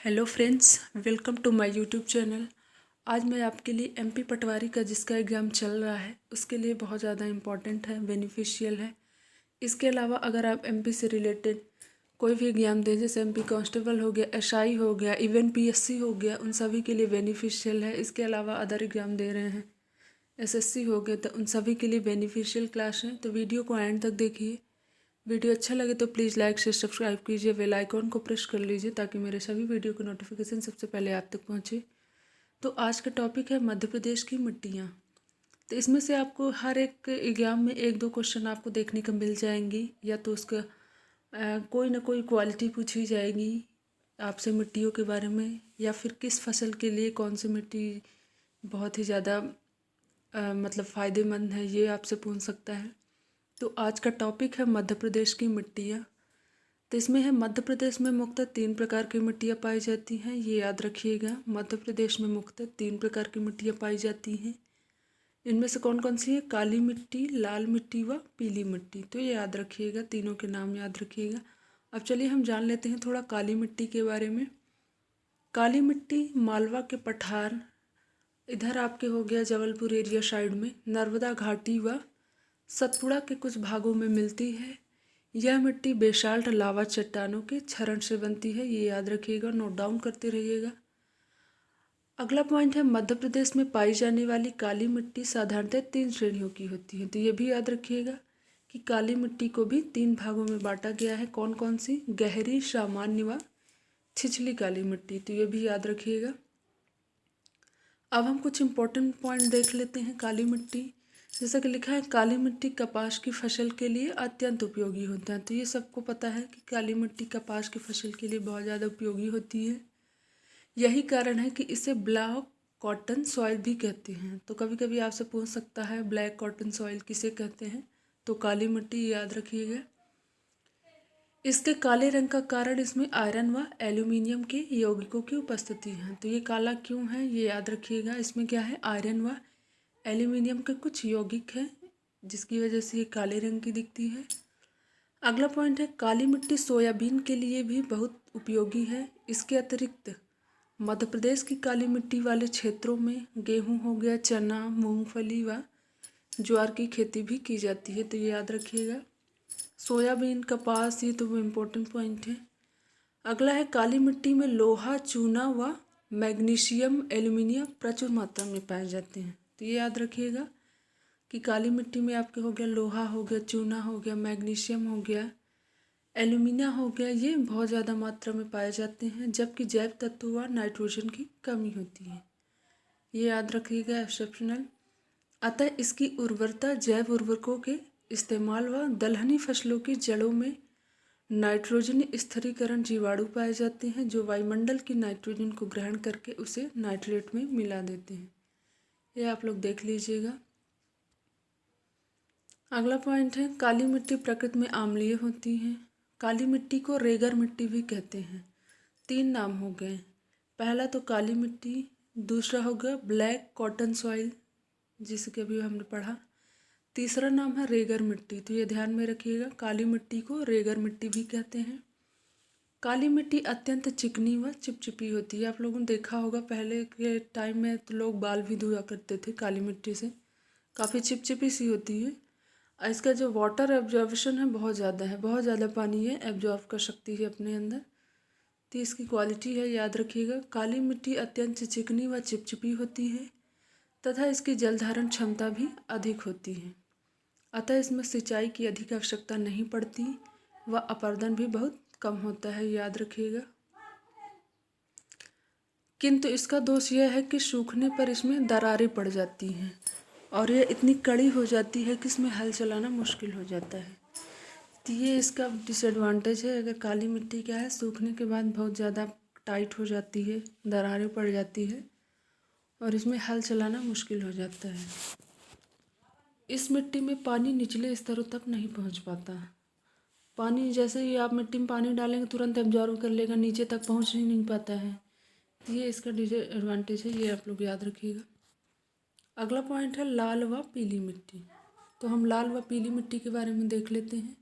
Hello friends, welcome to my YouTube channel. आज मैं आपके लिए एमपी पटवारी का जिसका एग्ज़ाम चल रहा है उसके लिए बहुत ज़्यादा इम्पॉर्टेंट है, बेनिफिशियल है। इसके अलावा अगर आप एमपी से रिलेटेड कोई भी एग्ज़ाम दें, जैसे एमपी कांस्टेबल हो गया, एसआई हो गया, इवन पीएससी हो गया, उन सभी के लिए बेनिफिशियल है। इसके अलावा अदर एग्ज़ाम दे रहे हैं, एसएससी हो गया, तो उन सभी के लिए बेनिफिशियल क्लास है। तो वीडियो को एंड तक देखिए। वीडियो अच्छा लगे तो प्लीज़ लाइक शेयर सब्सक्राइब कीजिए, बेल आइकॉन को प्रेस कर लीजिए ताकि मेरे सभी वीडियो की नोटिफिकेशन सबसे पहले आप तक पहुंचे। तो आज का टॉपिक है मध्य प्रदेश की मिट्टियाँ। तो इसमें से आपको हर एक एग्जाम में एक दो क्वेश्चन आपको देखने को मिल जाएंगी, या तो उसका कोई ना कोई क्वालिटी पूछी जाएगी आपसे मिट्टियों के बारे में, या फिर किस फसल के लिए कौन सी मिट्टी बहुत ही ज़्यादा मतलब फ़ायदेमंद है, ये आपसे पूछ सकता है। तो आज का टॉपिक है मध्य प्रदेश की मिट्टियाँ। तो इसमें है मध्य प्रदेश में मुख्यतः 3 प्रकार की मिट्टियाँ पाई जाती हैं, ये याद रखिएगा। मध्य प्रदेश में मुख्यतः 3 प्रकार की मिट्टियाँ पाई जाती हैं। इनमें से कौन कौन सी है? काली मिट्टी, लाल मिट्टी व पीली मिट्टी। तो ये याद रखिएगा, तीनों के नाम याद रखिएगा। अब चलिए हम जान लेते हैं थोड़ा काली मिट्टी के बारे में। काली मिट्टी मालवा के पठार, इधर आपके हो गया जबलपुर एरिया साइड में, नर्मदा घाटी व सतपुड़ा के कुछ भागों में मिलती है। यह मिट्टी बेसाल्ट लावा चट्टानों के क्षरण से बनती है, ये याद रखिएगा, नोट डाउन करते रहिएगा। अगला पॉइंट है मध्य प्रदेश में पाई जाने वाली काली मिट्टी साधारणतः 3 श्रेणियों की होती है। तो ये भी याद रखिएगा कि काली मिट्टी को भी 3 भागों में बांटा गया है। कौन कौन सी? गहरी, सामान्य व छिछली काली मिट्टी। तो ये भी याद रखिएगा। अब हम कुछ इंपॉर्टेंट पॉइंट देख लेते हैं। काली मिट्टी, जैसा कि लिखा है, काली मिट्टी कपास की फसल के लिए अत्यंत उपयोगी होता है। तो ये सबको पता है कि काली मिट्टी कपास की फसल के लिए बहुत ज़्यादा उपयोगी होती है। यही कारण है कि इसे ब्लैक कॉटन सॉइल भी कहते हैं। तो कभी कभी आपसे पूछ सकता है ब्लैक कॉटन सॉइल किसे कहते हैं? तो काली मिट्टी, याद रखिएगा। इसके काले रंग का कारण इसमें आयरन व एल्यूमिनियम के यौगिकों की उपस्थिति है। तो ये काला क्यों है, ये याद रखिएगा। इसमें क्या है? आयरन व एल्यूमिनियम के कुछ यौगिक हैं, जिसकी वजह से ये काले रंग की दिखती है। अगला पॉइंट है काली मिट्टी सोयाबीन के लिए भी बहुत उपयोगी है। इसके अतिरिक्त मध्य प्रदेश की काली मिट्टी वाले क्षेत्रों में गेहूं हो गया, चना, मूंगफली व ज्वार की खेती भी की जाती है। तो ये याद रखिएगा। सोयाबीन, कपास, ये तो इम्पोर्टेंट पॉइंट है। अगला है काली मिट्टी में लोहा, चूना व मैग्नीशियम, एल्यूमिनियम प्रचुर मात्रा में पाए जाते हैं। तो ये याद रखिएगा कि काली मिट्टी में आपके हो गया लोहा हो गया, चूना हो गया, मैग्नीशियम हो गया, एल्यूमिनियम हो गया, ये बहुत ज़्यादा मात्रा में पाए जाते हैं, जबकि जैव तत्व व नाइट्रोजन की कमी होती है। ये याद रखिएगा, एक्सेप्शनल। अतः इसकी उर्वरता जैव उर्वरकों के इस्तेमाल व दलहनी फसलों की जड़ों में नाइट्रोजन स्थिरीकरण जीवाणु पाए जाते हैं, जो वायुमंडल की नाइट्रोजन को ग्रहण करके उसे नाइट्रेट में मिला देते हैं। ये आप लोग देख लीजिएगा। अगला पॉइंट है काली मिट्टी प्रकृति में अम्लीय होती है। काली मिट्टी को रेगर मिट्टी भी कहते हैं। 3 नाम हो गए। पहला तो काली मिट्टी, दूसरा हो गया ब्लैक कॉटन सॉइल, जिसे कि अभी हमने पढ़ा। तीसरा नाम है रेगर मिट्टी। तो ये ध्यान में रखिएगा, काली मिट्टी को रेगर मिट्टी भी कहते हैं। काली मिट्टी अत्यंत चिकनी व चिपचिपी होती है। आप लोगों ने देखा होगा पहले के टाइम में तो लोग बाल भी धोया करते थे काली मिट्टी से, काफ़ी चिपचिपी सी होती है। इसका जो वाटर एब्जॉर्प्शन है बहुत ज़्यादा है, बहुत ज़्यादा पानी है एब्जॉर्ब कर सकती है अपने अंदर। तो इसकी क्वालिटी है, याद रखिएगा। काली मिट्टी अत्यंत चिकनी व चिपचिपी होती है तथा इसकी जल धारण क्षमता भी अधिक होती है, अतः इसमें सिंचाई की अधिक आवश्यकता नहीं पड़ती व अपरदन भी बहुत कम होता है, याद रखिएगा। किंतु इसका दोष यह है कि सूखने पर इसमें दरारें पड़ जाती हैं और ये इतनी कड़ी हो जाती है कि इसमें हल चलाना मुश्किल हो जाता है। तो ये इसका डिसएडवांटेज है। अगर काली मिट्टी क्या है, सूखने के बाद बहुत ज़्यादा टाइट हो जाती है, दरारें पड़ जाती है और इसमें हल चलाना मुश्किल हो जाता है। इस मिट्टी में पानी निचले स्तरों तक नहीं पहुंच पाता। पानी जैसे ही आप मिट्टी में पानी डालेंगे तुरंत एब्जॉर्ब कर लेगा, नीचे तक पहुंच ही नहीं पाता है। तो ये इसका डिसएडवांटेज है, ये आप लोग याद रखिएगा। अगला पॉइंट है लाल व पीली मिट्टी। तो हम लाल व पीली मिट्टी के बारे में देख लेते हैं।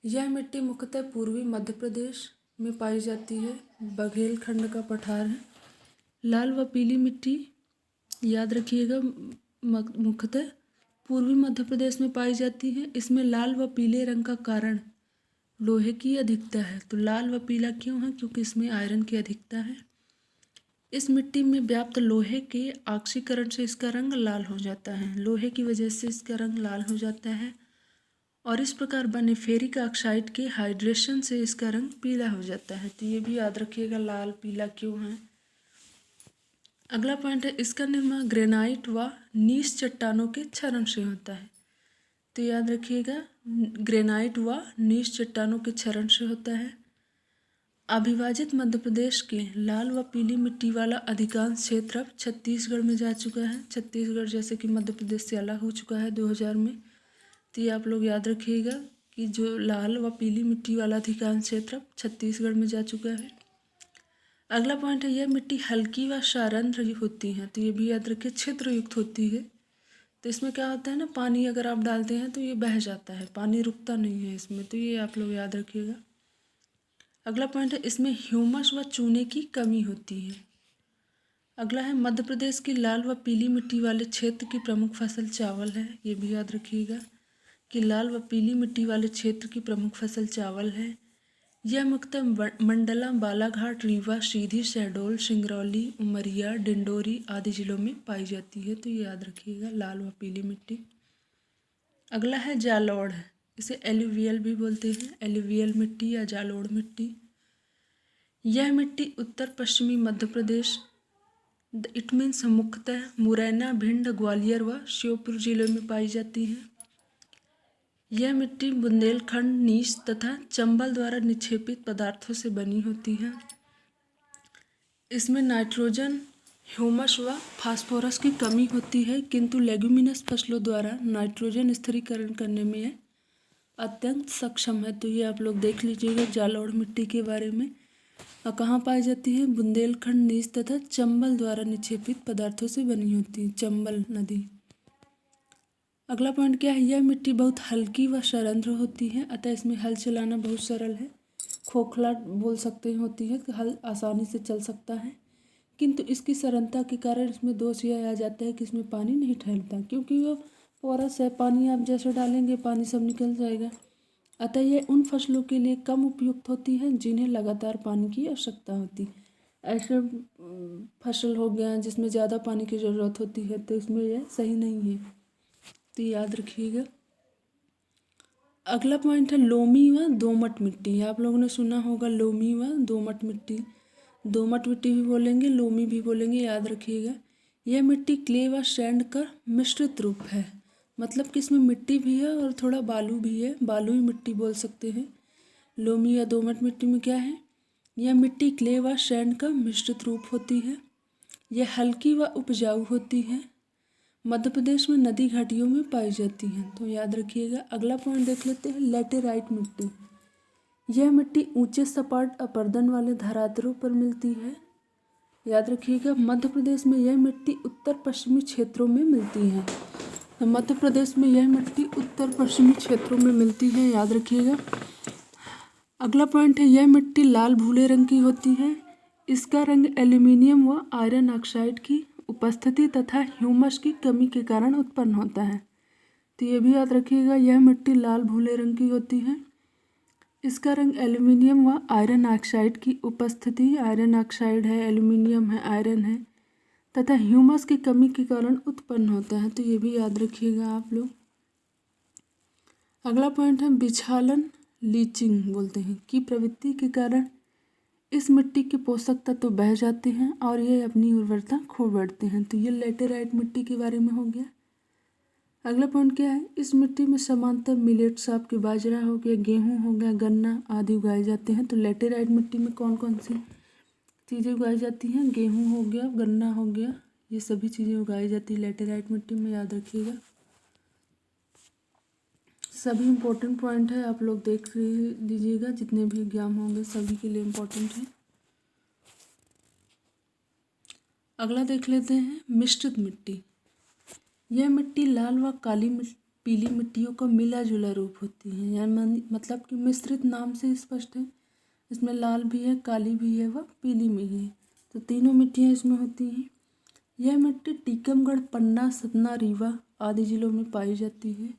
यह मिट्टी मुख्यतः पूर्वी मध्य प्रदेश में पाई जाती है। बघेलखंड का पठार है। लाल व पीली मिट्टी याद रखिएगा मुख्यतः पूर्वी मध्य प्रदेश में पाई जाती है। इसमें लाल व पीले रंग का कारण लोहे की अधिकता है। तो लाल व पीला क्यों है? क्योंकि इसमें आयरन की अधिकता है। इस मिट्टी में व्याप्त लोहे के ऑक्सीकरण से इसका रंग लाल हो जाता है। लोहे की वजह से इसका रंग लाल हो जाता है और इस प्रकार बने फेरिक ऑक्साइड के हाइड्रेशन से इसका रंग पीला हो जाता है। तो ये भी याद रखिएगा लाल पीला क्यों है। अगला पॉइंट है, इसका निर्माण ग्रेनाइट व नीस चट्टानों के क्षरण से होता है। तो याद रखिएगा ग्रेनाइट व नीस चट्टानों के क्षरण से होता है। अविभाजित मध्य प्रदेश के लाल व पीली मिट्टी वाला अधिकांश क्षेत्र अब छत्तीसगढ़ में जा चुका है। छत्तीसगढ़ जैसे कि मध्य प्रदेश से अलग हो चुका है 2000 में। तो ये आप लोग याद रखिएगा कि जो लाल व पीली मिट्टी वाला अधिकांश क्षेत्र अब छत्तीसगढ़ में जा चुका है। अगला पॉइंट है, यह मिट्टी हल्की व क्षाररंध्र होती है। तो ये भी याद रखिए छिद्रयुक्त होती है। तो इसमें क्या होता है ना, पानी अगर आप डालते हैं तो ये बह जाता है, पानी रुकता नहीं है इसमें। तो ये आप लोग याद रखिएगा। अगला पॉइंट है, इसमें ह्यूमस व चूने की कमी होती है। अगला है, मध्य प्रदेश की लाल व पीली मिट्टी वाले क्षेत्र की प्रमुख फसल चावल है। ये भी याद रखिएगा कि लाल व पीली मिट्टी वाले क्षेत्र की प्रमुख फसल चावल है। यह मुख्यतः मंडला, बालाघाट, रीवा, सीधी, शहडोल, सिंगरौली, उमरिया, डिंडोरी आदि जिलों में पाई जाती है। तो ये याद रखिएगा लाल व पीली मिट्टी। अगला है जालौड़ है, इसे एलुवियल भी बोलते हैं, एलुवियल मिट्टी या जालौड़ मिट्टी। यह मिट्टी उत्तर पश्चिमी मध्य प्रदेश इट मीन्स मुख्यतः मुरैना, भिंड, ग्वालियर व श्योपुर जिलों में पाई जाती है। यह मिट्टी बुंदेलखंड, नीस तथा चंबल द्वारा निक्षेपित पदार्थों से बनी होती है। इसमें नाइट्रोजन, ह्यूमस व फास्फोरस की कमी होती है, किंतु लेग्यूमिनस फसलों द्वारा नाइट्रोजन स्थिरीकरण करने में यह अत्यंत सक्षम है। तो ये आप लोग देख लीजिएगा जालौड़ मिट्टी के बारे में। कहाँ पाई जाती है? बुंदेलखंड, नीस तथा चंबल द्वारा निक्षेपित पदार्थों से बनी होती है, चंबल नदी। अगला पॉइंट क्या है, यह मिट्टी बहुत हल्की व क्षाररंध्र होती है, अतः इसमें हल चलाना बहुत सरल है। खोखला बोल सकते हैं होती है, हल आसानी से चल सकता है, किंतु इसकी सरलता के कारण इसमें दोष यह आ जाता है कि इसमें पानी नहीं ठहरता, क्योंकि वो पोरस है, पानी आप जैसे डालेंगे पानी सब निकल जाएगा। अतः यह उन फसलों के लिए कम उपयुक्त होती है जिन्हें लगातार पानी की आवश्यकता होती। ऐसे फसल हो गया जिसमें ज़्यादा पानी की ज़रूरत होती है, तो इसमें यह सही नहीं है। तो याद रखिएगा। अगला पॉइंट है लोमी व दोमट मिट्टी। आप लोगों ने सुना होगा लोमी व दोमट मिट्टी, दोमट मिट्टी भी बोलेंगे, लोमी भी बोलेंगे, याद रखिएगा। यह मिट्टी क्ले व सैंड का मिश्रित रूप है, मतलब कि इसमें मिट्टी भी है और थोड़ा बालू भी है, बालुई मिट्टी बोल सकते हैं। लोमी या दोमट मिट्टी में क्या है, यह मिट्टी क्ले व सैंड का मिश्रित रूप होती है। यह हल्की व उपजाऊ होती है, मध्य प्रदेश में नदी घाटियों में पाई जाती हैं। तो याद रखिएगा। अगला पॉइंट देख लेते हैं लैटेराइट मिट्टी। यह मिट्टी ऊंचे सपाट अपर्दन वाले धरातलों पर मिलती है। याद रखिएगा मध्य प्रदेश में यह मिट्टी उत्तर पश्चिमी क्षेत्रों में मिलती है। तो मध्य प्रदेश में यह मिट्टी उत्तर पश्चिमी क्षेत्रों में मिलती है, याद रखिएगा। अगला पॉइंट है, यह मिट्टी लाल भूरे रंग की होती है। इसका रंग एल्यूमिनियम व आयरन ऑक्साइड की उपस्थिति तथा ह्यूमस की कमी के कारण उत्पन्न होता है। तो ये भी याद रखिएगा, यह मिट्टी लाल भूरे रंग की होती है। इसका रंग एल्यूमिनियम व आयरन ऑक्साइड की उपस्थिति, आयरन ऑक्साइड है, एल्यूमिनियम है, आयरन है, तथा ह्यूमस की कमी के कारण उत्पन्न होता है। तो ये भी याद रखिएगा आप लोग। अगला पॉइंट है बिछालन, लीचिंग बोलते हैं, की प्रवृत्ति के कारण इस मिट्टी के पोषक तत्व बह जाते हैं और ये अपनी उर्वरता खो बैठते हैं। तो ये लैटेराइट मिट्टी के बारे में हो गया। अगला पॉइंट क्या है, इस मिट्टी में समानतः मिलेट्स, आपके बाजरा हो गया, गेहूं हो गया, गन्ना आदि उगाए जाते हैं। तो लैटेराइट मिट्टी में कौन कौन सी चीज़ें उगाई जाती हैं? गेहूँ हो गया, गन्ना हो गया, ये सभी चीज़ें उगाई जाती है लैटेराइट मिट्टी में, याद रखिएगा। सभी इम्पोर्टेंट पॉइंट है, आप लोग देख लीजिएगा, जितने भी एग्जाम होंगे सभी के लिए इम्पोर्टेंट है। अगला देख लेते हैं मिश्रित मिट्टी। यह मिट्टी लाल व काली पीली मिट्टियों का मिला जुला रूप होती है, यानी मतलब कि मिश्रित नाम से स्पष्ट है। इसमें लाल भी है, काली भी है व पीली भी है। तो तीनों मिट्टियाँ इसमें होती हैं। यह मिट्टी टीकमगढ़, पन्ना, सतना, रीवा आदि जिलों में पाई जाती है।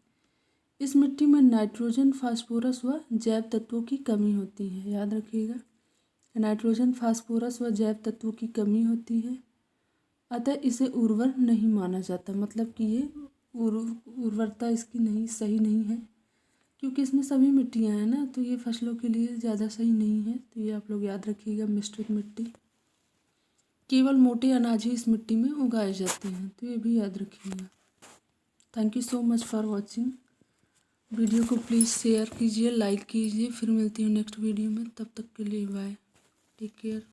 इस मिट्टी में नाइट्रोजन, फास्फोरस व जैव तत्वों की कमी होती है। याद रखिएगा, नाइट्रोजन, फास्फोरस व जैव तत्वों की कमी होती है, अतः इसे उर्वर नहीं माना जाता। मतलब कि ये उर्वरता इसकी नहीं सही नहीं है, क्योंकि इसमें सभी मिट्टियाँ हैं ना, तो ये फसलों के लिए ज़्यादा सही नहीं है। तो ये आप लोग याद रखिएगा। मिश्रित मिट्टी, केवल मोटे अनाज ही इस मिट्टी में उगाए जाते हैं, तो ये भी याद रखिएगा। Thank you so much for watching. Video को प्लीज़ शेयर कीजिए, लाइक कीजिए। फिर मिलती हूँ नेक्स्ट वीडियो में, तब तक के लिए बाय, टेक केयर।